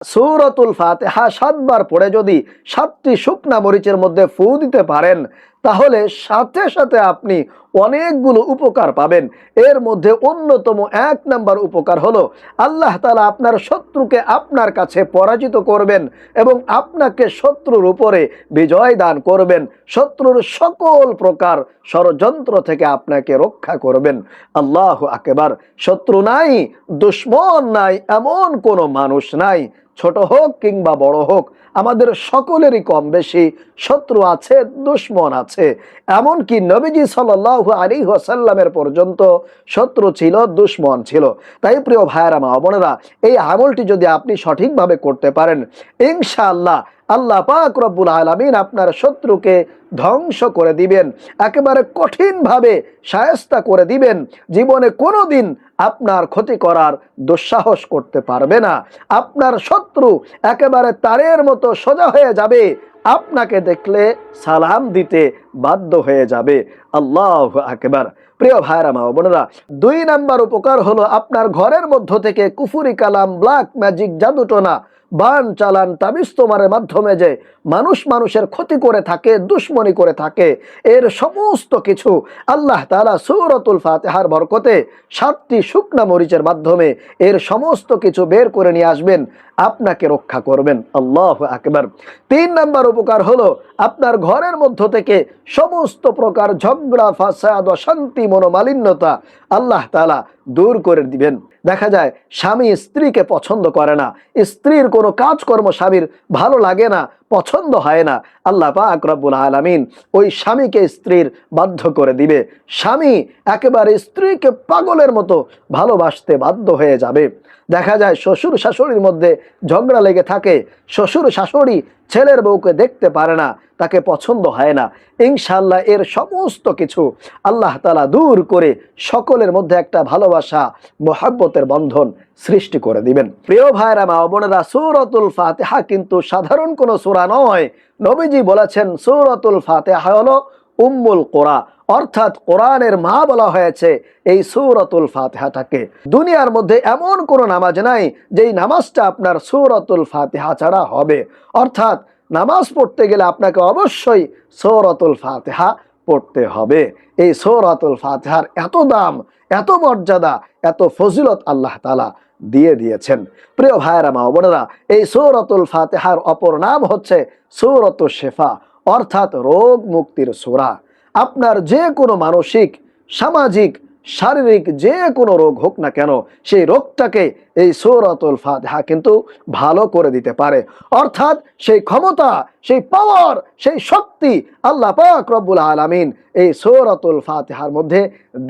সূরাতুল ফাতিহা 7 বার পড়ে যদি 7টি শুকনা মরিচের মধ্যে ফু দিতে পারেন, তাহলে সাথে সাথে আপনি অনেকগুলো উপকার পাবেন। এর মধ্যে অন্যতম 1 নাম্বার উপকার হলো আল্লাহ তাআলা আপনার শত্রুকে আপনার কাছে পরাজিত করবেন এবং আপনাকে শত্রুর উপরে বিজয় দান করবেন। শত্রুর সকল প্রকার ষড়যন্ত্র থেকে আপনাকে রক্ষা করবেন। আল্লাহু আকবার। শত্রু নাই, দুশমন নাই, এমন কোনো মানুষ নাই, ছোট হোক কিংবা বড় হোক, আমাদের সকলেরই কম বেশি শত্রু আছে, দুশমন আছে। এমনকি নবীজি সাল্লাল্লাহু আলাইহি ওয়াসাল্লামের পর্যন্ত শত্রু ছিল, দুশমন ছিল। তাই প্রিয় ভাইয়েরা, মা বোনেরা, এই আমলটি যদি আপনি সঠিকভাবে করতে পারেন, ইনশাআল্লাহ আল্লাহ পাক রব্বুল আলামিন আপনার শত্রুকে ধ্বংস করে দিবেন, একেবারে কঠিনভাবে শায়েস্তা করে দিবেন। জীবনে কোনোদিন আপনার ক্ষতি করার দুঃসাহস করতে পারবে না। আপনার শত্রু একেবারে তারের মতো সোজা হয়ে যাবে, আপনাকে দেখলে সালাম দিতে বাধ্য হয়ে যাবে। আল্লাহু আকবার। প্রিয় ভাইরা, মা বোনেরা, 2 নাম্বার উপকার হলো আপনার ঘরের মধ্য থেকে কুফুরি কালাম, ব্ল্যাক ম্যাজিক, জাদুটোনা, বান চালান, তাবিজ তোমারের মাধ্যমে যে মানুষের ক্ষতি করে থাকে, দুশমনি করে থাকে, এর সমস্ত কিছু আল্লাহ তাআলা সূরাতুল ফাতিহার বরকতে 7টি শুকনা মরিচের মাধ্যমে এর সমস্ত কিছু বের করে নিয়ে আসবেন, আপনাকে রক্ষা করবেন। আল্লাহু আকবার। 3 নাম্বার উপকার হলো আপনার ঘরের মধ্য থেকে সমস্ত প্রকার ঝগড়া, ফাসাদ, অশান্তি, মনোমালিন্যতা আল্লাহ তাআলা দূর করে দিবেন। দেখা যায় স্বামী স্ত্রীকে পছন্দ করে না, স্ত্রীর কোনো কাজকর্ম স্বামীর ভালো লাগে না, পছন্দ হয় না, আল্লাহ পাক রব্বুল আলামিন ওই স্বামীকে স্ত্রীর বাধ্য করে দিবে। স্বামী একেবারে স্ত্রীকে পাগলের মতো ভালোবাসতে বাধ্য হয়ে যাবে। দেখা যায় শ্বশুর শাশুড়ির মধ্যে ঝগড়া লেগে থাকে, শ্বশুর শাশুড়ি ছেলের বউকে দেখতে পারে না, তাকে পছন্দ হয় না। ইনশাআল্লাহ এর সমস্ত কিছু আল্লাহ তাআলা দূর করে সকলের মধ্যে একটা ভালোবাসা, মহব্বতের বন্ধন সৃষ্টি করে দিবেন। প্রিয় ভাইরা, মা বোনেরা, সূরাতুল ফাতিহা কিন্তু সাধারণ কোনো সূরা নয়। নবীজি বলেছেন সূরাতুল ফাতিহা হলো উম্মুল কোরা, অর্থাৎ কোরআনের মা বলা হয়েছে এই সূরাতুল ফাতিহাটাকে। দুনিয়ার মধ্যে এমন কোনো নামাজ নাই যেই নামাজটা আপনার সূরাতুল ফাতিহা ছাড়া হবে। অর্থাৎ নামাজ পড়তে গেলে আপনাকে অবশ্যই সূরাতুল ফাতিহা পড়তে হবে। এই সূরাতুল ফাতিহার এত দাম, এত মর্যাদা, এত ফজিলত আল্লাহ তাআলা দিয়ে দিয়েছেন। প্রিয় ভাইয়েরা, মা বোনেরা, এই সূরাতুল ফাতিহার অপর নাম হচ্ছে সূরাতুশ শিফা, অর্থাৎ রোগ মুক্তির সূরা। আপনার যে কোনো মানসিক, সামাজিক, শারীরিক যে কোনো রোগ হোক না কেন, সেই রোগটাকে এই সূরাতুল ফাতিহা কিন্তু ভালো করে দিতে পারে। অর্থাৎ সেই ক্ষমতা, সেই পাওয়ার, সেই শক্তি আল্লাহ পাক রব্বুল আলামিন এই সূরাতুল ফাতিহার মধ্যে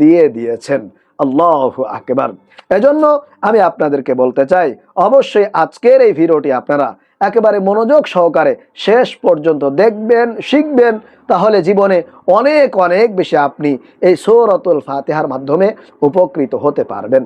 দিয়ে দিয়েছেন। আল্লাহু আকবার। এজন্য আমি আপনাদেরকে বলতে চাই, অবশ্যই আজকের এই ভিডিওটি আপনারা একেবারে মনোযোগ সহকারে শেষ পর্যন্ত দেখবেন, শিখবেন, তাহলে জীবনে অনেক অনেক বেশি আপনি এই সূরাতুল ফাতিহার মাধ্যমে উপকৃত হতে পারবেন।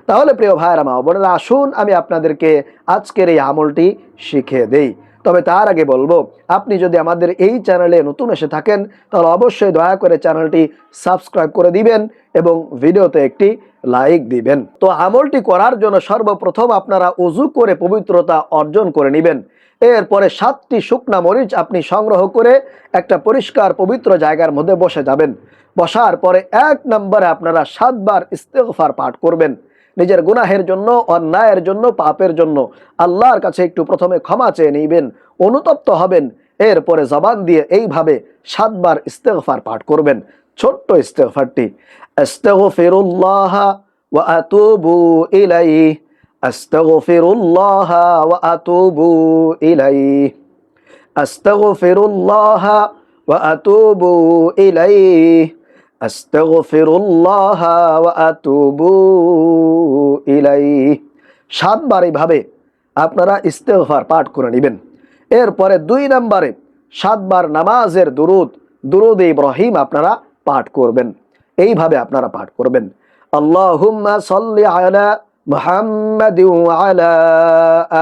তাহলে প্রিয় ভাইরা, মা বোনেরা, আসুন আমি আপনাদেরকে আজকের এই আমলটি শিখিয়ে দেই। তবে তার আগে বলবো, আপনি যদি আমাদের এই চ্যানেলে নতুন এসে থাকেন, তাহলে অবশ্যই দয়া করে চ্যানেলটি সাবস্ক্রাইব করে দিবেন এবং ভিডিওতে একটি লাইক দিবেন। তো আমলটি করার জন্য সর্বপ্রথম আপনারা ওযু করে পবিত্রতা অর্জন করে নেবেন। এরপরে 7টি শুকনা মরিচ আপনি সংগ্রহ করে একটা পরিষ্কার পবিত্র জায়গার মধ্যে বসে যাবেন। বসার পরে 1 নম্বরে আপনারা 7 বার ইস্তেগফার পাঠ করবেন। নিজের গুনাহের জন্য, অন্যায়ের জন্য, পাপের জন্য আল্লাহর কাছে একটু প্রথমে ক্ষমা চেয়ে নেবেন, অনুতপ্ত হবেন। এরপরে জবান দিয়ে এইভাবে 7 বার ইস্তেগফার পাঠ করবেন। ছোট্ট ইস্তেগফারটি, আস্তাগফিরুল্লাহ ওয়া আতুবু ইলাইহি, আস্তাগফিরুল্লাহ ওয়া আতুবু ইলাইহি, আস্তাগফিরুল্লাহ ওয়া আতুবু ইলাইহি, আস্তাগফিরুল্লাহ ওয়া আতুবু ইলাইহি। 7 বার এইভাবে আপনারা ইস্তেগফার পাঠ করে নেবেন। এরপরে 2 নম্বরে 7 বার নামাজের দুরূদ ইব্রাহিম আপনারা পাঠ করবেন। এইভাবে আপনারা পাঠ করবেন, আল্লাহুম্মা সাল্লি আলা মুহাম্মাদি ওয়া আলা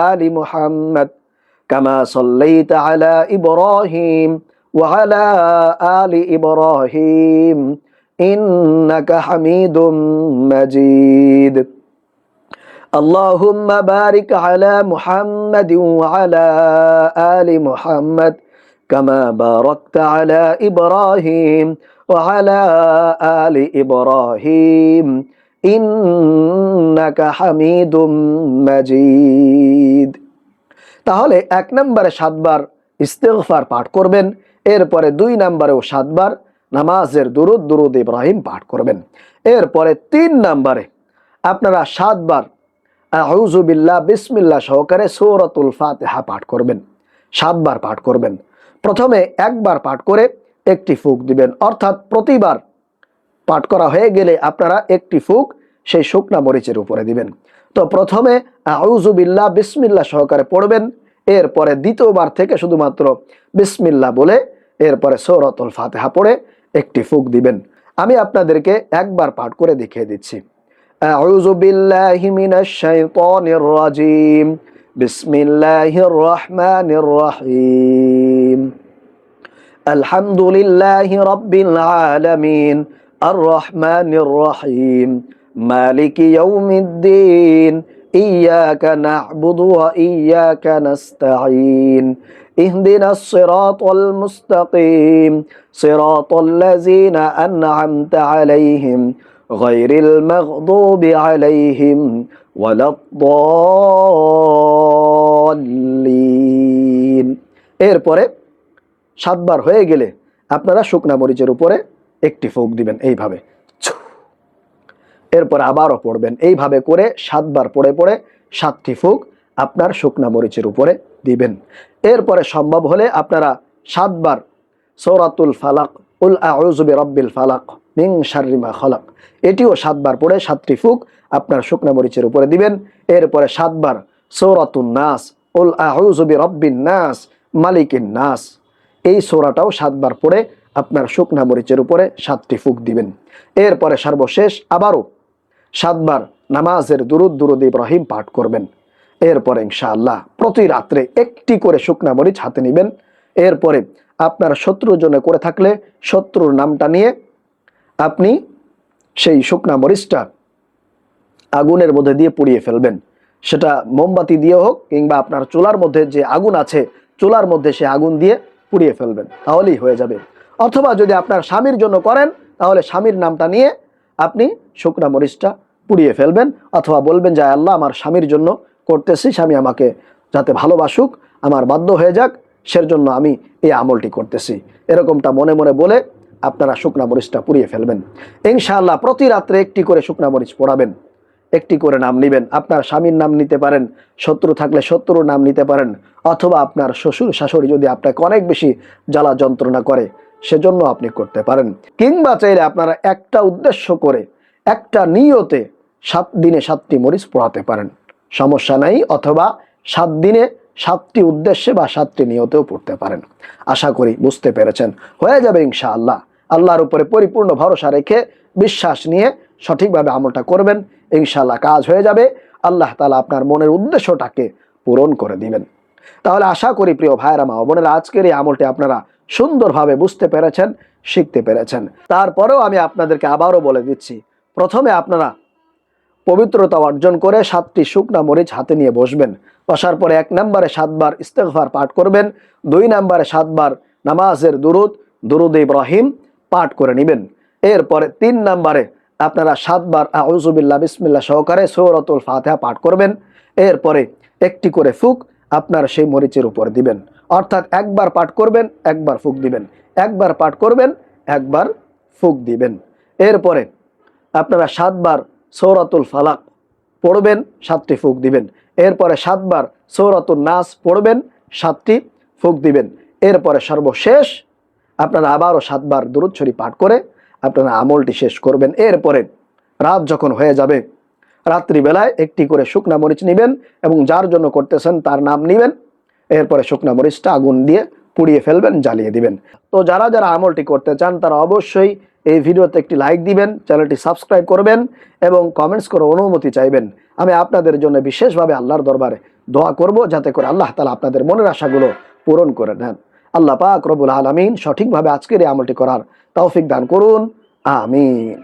আলি মুহাম্মাদ কামা সাল্লাইতা আলা ইব্রাহিম ওয়া আলা আলি ইব্রাহিম ইন্নাকা হামিদুম মাজিদ। আল্লাহুম্মা বারিক আলা মুহাম্মাদিন ওয়া আলা আলি মুহাম্মাদ কামা বারাকতা আলা ইব্রাহিম ওয়া আলা আলি ইব্রাহিম ইন্নাকা হামিদুম মাজিদ। তাহলে 1 নম্বরে 7 বার ইস্তিগফার পাঠ করবেন, এরপরে 2 নম্বরেও 7 বার নামাজের দুরুদ ইব্রাহিম পাঠ করবেন। এরপরে 3 নম্বরে আপনারা 7 বার আউযু বিল্লাহ বিসমিল্লাহ সহকারে সূরাতুল ফাতিহা পাঠ করবেন, 7 বার পাঠ করবেন। প্রথমে 1 বার পাঠ করে একটি ফুঁক দিবেন, অর্থাৎ প্রতিবার পাঠ করা হয়ে গেলে আপনারা একটি ফুঁক সেই শুকনা মরিচের উপরে দিবেন। তো প্রথমে আউযু বিল্লাহ বিসমিল্লাহ সহকারে পড়বেন, এরপরে দ্বিতীয়বার থেকে শুধুমাত্র বিসমিল্লাহ বলে এরপরে সূরাতুল ফাতিহা পড়ে একটি ফুঁক দিবেন। আমি আপনাদেরকে 1 বার পাঠ করে দেখিয়ে দিচ্ছি। আউযু বিল্লাহি মিনাশ শাইতানির রাজিম, বিসমিল্লাহির রহমানির রহিম, আলহামদুলিল্লাহি রাব্বিল আলামিন, আর রহমানির রহিম, মালিকি ইয়াউমিদ্দিন, ইয়াকা না'বুদু ওয়া ইয়াকা নাস্তাঈন, ইহদিনাস সিরাতাল মুস্তাকিম, সিরাতাল্লাযীনা আন'আমতা আলাইহিম গায়রিল মাগদুবি আলাইহিম ওয়ালাদ-দাল্লিন। এরপরে 7 বার হয়ে গেলে আপনারা শুকনা মরিচের উপরে একটি ফুঁক দিবেন এইভাবে, এরপর আবারও পড়বেন। এইভাবে করে 7 বার পড়ে পড়ে 7টি ফুঁক আপনার শুকনা মরিচের উপরে দিবেন। এরপরে সম্ভব হলে আপনারা 7 বার সূরাতুল ফালাক, কুল আউযু বিরাব্বিল ফালাক মিন শাররি মা খালাক, এটিও 7 বার পড়ে 7টি ফুঁক আপনার শুকনা মরিচের উপরে দিবেন। এরপরে 7 বার সূরাতুন নাস, কুল আউযু বিরাব্বিন নাস মালিকিন নাস, এই সূরাটাও 7 বার পড়ে আপনার শুকনা মরিচের উপরে 7টি ফুঁক দিবেন। এরপরে সর্বশেষ আবারও 7 বার নামাজের দুরুদ ইব্রাহিম পাঠ করবেন। এরপরে ইনশাআল্লাহ প্রতি রাত্রে একটি করে শুকনা মরিচ হাতে নেবেন। এরপরে আপনার শত্রুর জন্য করে থাকলে শত্রুর নামটা নিয়ে আপনি সেই শুকনা মরিচটা আগুনের মধ্যে দিয়ে পুড়িয়ে ফেলবেন। সেটা মোমবাতি দিয়ে হোক কিংবা আপনার চুলার মধ্যে যে আগুন আছে চুলার মধ্যে সে আগুন দিয়ে পুড়িয়ে ফেলবেন, তাহলেই হয়ে যাবে। অথবা যদি আপনার স্বামীর জন্য করেন তাহলে স্বামীর নামটা নিয়ে আপনি শুকনা মরিচটা পুড়িয়ে ফেলবেন, অথবা বলবেন যে আল্লাহ আমার স্বামীর জন্য করতেছি, স্বামী আমাকে যাতে ভালোবাসুক, আমার বাধ্য হয়ে যাক, সেজন্য আমি এই আমলটি করতেছি, এরকমটা মনে মনে বলে আপনারা শুকনা মরিচটা পুড়িয়ে ফেলবেন। ইনশাআল্লাহ প্রতি রাত্রে একটি করে শুকনা মরিচ পোড়াবেন, একটি করে নাম নেবেন। আপনার স্বামীর নাম নিতে পারেন, শত্রু থাকলে শত্রুর নাম নিতে পারেন, অথবা আপনার শ্বশুর শাশুড়ি যদি আপনাকে অনেক বেশি জ্বালা যন্ত্রণা করে সেজন্য আপনি করতে পারেন। কিংবা চাইলে আপনারা একটা উদ্দেশ্য করে একটা নিয়তে 7 দিনে 7টি মরিচ পোড়াতে পারেন, সমস্যা নাই। অথবা 7 দিনে 7টি উদ্দেশ্যে বা 7টি নিয়তেও পড়তে পারেন। আশা করি বুঝতে পেরেছেন। হয়ে যাবে ইনশাআল্লাহ। আল্লাহর উপরে পরিপূর্ণ ভরসা রেখে বিশ্বাস নিয়ে সঠিকভাবে আমলটা করবেন, ইনশাআল্লাহ কাজ হয়ে যাবে। আল্লাহ তাআলা আপনার মনের উদ্দেশ্যটাকে পূরণ করে দিবেন। তাহলে আশা করি প্রিয় ভাইরা মা বোনেরা আজকের এই আমলটি আপনারা সুন্দরভাবে বুঝতে পেরেছেন, শিখতে পেরেছেন। তারপরেও আমি আপনাদেরকে আবারও বলে দিচ্ছি, প্রথমে আপনারা পবিত্রতা অর্জন করে 7টি শুকনা মরিচ হাতে নিয়ে বসবেন। বসার পরে 1 নম্বরে 7 বার ইস্তিগফার পাঠ করবেন, 2 নম্বরে 7 বার নামাজের দুরুদ ইব্রাহিম পাঠ করে নেবেন। এরপরে 3 নম্বরে আপনারা 7 বার আউযু বিল্লাহ বিসমিল্লাহ সহকারে সূরাতুল ফাতিহা পাঠ করবেন। এরপরে একটি করে ফুঁক আপনার সেই মরিচের উপর দিবেন, অর্থাৎ 1 বার পাঠ করবেন 1 বার ফুঁক দিবেন, 1 বার পাঠ করবেন 1 বার ফুঁক দিবেন। এরপরে আপনারা 7 বার সূরাতুল ফালাক পড়বেন, 7টি ফুঁক দিবেন। এরপরে 7 বার সূরাতুন নাস পড়বেন, 7টি ফুঁক দিবেন। এরপরে সর্বশেষ আপনারা আবারও 7 বার দুরূদ শরীফ পাঠ করে আপনারা আমলটি শেষ করবেন। এরপরে রাত যখন হয়ে যাবে রাত্রিবেলায় একটি করে শুকনা মরিচ নেবেন এবং যার জন্য করতেছেন তার নাম নেবেন। এরপরে শুকনা মরিচটা আগুন দিয়ে পুড়িয়ে ফেলবেন, জ্বালিয়ে দিবেন। তো যারা যারা আমলটি করতে চান তারা অবশ্যই এই ভিডিওতে একটি লাইক দিবেন, চ্যানেলটি সাবস্ক্রাইব করবেন এবং কমেন্টস করে অনুমতি চাইবেন। আমি আপনাদের জন্য বিশেষভাবে আল্লাহর দরবারে দোয়া করব যাতে করে আল্লাহ তাআলা আপনাদের মনের আশাগুলো পূরণ করে নেন। আল্লাহ পাক রব্বুল আলামিন সঠিকভাবে আজকের এই আমলটি করার তৌফিক দান করুন, আমিন।